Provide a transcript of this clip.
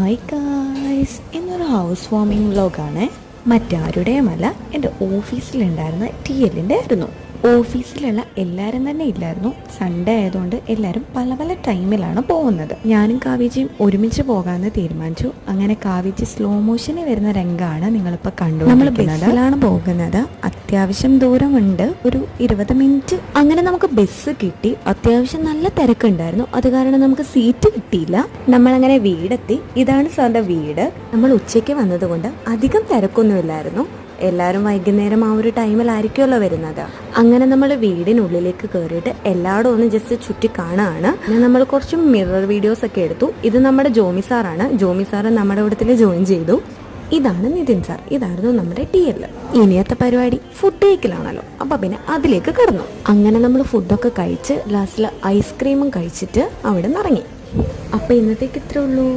Hi guys, ഇന്നൊരു house warming വ്ലോഗാണ്. മറ്റാരുടെയുമല്ല, എൻ്റെ ഓഫീസിലുണ്ടായിരുന്ന TL-ൻ്റെ ആയിരുന്നു. ഓഫീസിലുള്ള എല്ലാവരും തന്നെ ഇല്ലായിരുന്നു. സൺഡേ ആയതുകൊണ്ട് എല്ലാവരും പല പല ടൈമിലാണ് പോകുന്നത്. ഞാനും കാവേജിയും ഒരുമിച്ച് പോകാമെന്ന് തീരുമാനിച്ചു. അങ്ങനെ കാവേജി സ്ലോ മോഷനിൽ വരുന്ന രംഗമാണ് നിങ്ങളിപ്പോൾ കണ്ടു. നമ്മൾ ബസ്സിലാണ് പോകുന്നത്. അത്യാവശ്യം ദൂരമുണ്ട്, ഒരു 20 മിനിറ്റ്. അങ്ങനെ നമുക്ക് ബസ് കിട്ടി. അത്യാവശ്യം നല്ല തിരക്കുണ്ടായിരുന്നു. അത് കാരണം നമുക്ക് സീറ്റ് കിട്ടിയില്ല. നമ്മളങ്ങനെ വീടെത്തി. ഇതാണ് സാറിൻ്റെ വീട്. നമ്മൾ ഉച്ചയ്ക്ക് വന്നതുകൊണ്ട് അധികം തിരക്കൊന്നുമില്ലായിരുന്നു. എല്ലാവരും വൈകുന്നേരം ആ ഒരു ടൈമിലായിരിക്കുമല്ലോ വരുന്നത്. അങ്ങനെ നമ്മൾ വീടിനുള്ളിലേക്ക് കയറിയിട്ട് എല്ലായിടും ഒന്ന് ജസ്റ്റ് ചുറ്റി കാണുകയാണ്. നമ്മൾ കുറച്ച് മിറർ വീഡിയോസ് ഒക്കെ എടുത്തു. ഇത് നമ്മുടെ ജോമി സാറാണ്. ജോമി സാറ് നമ്മുടെ കൂട്ടത്തിൽ ജോയിൻ ചെയ്തു. ഇതാണ് നിതിൻ സാർ. ഇതായിരുന്നു നമ്മുടെ TL. ഇനിയത്തെ പരിപാടി ഫുഡ് കഴിക്കലാണല്ലോ. അപ്പം പിന്നെ അതിലേക്ക് കടന്നു. അങ്ങനെ നമ്മൾ ഫുഡൊക്കെ കഴിച്ച് ലാസ്റ്റിൽ ഐസ്ക്രീമും കഴിച്ചിട്ട് അവിടെ നിന്ന് ഇറങ്ങി. അപ്പം ഇന്നത്തേക്ക് ഇത്രേ ഉള്ളൂ.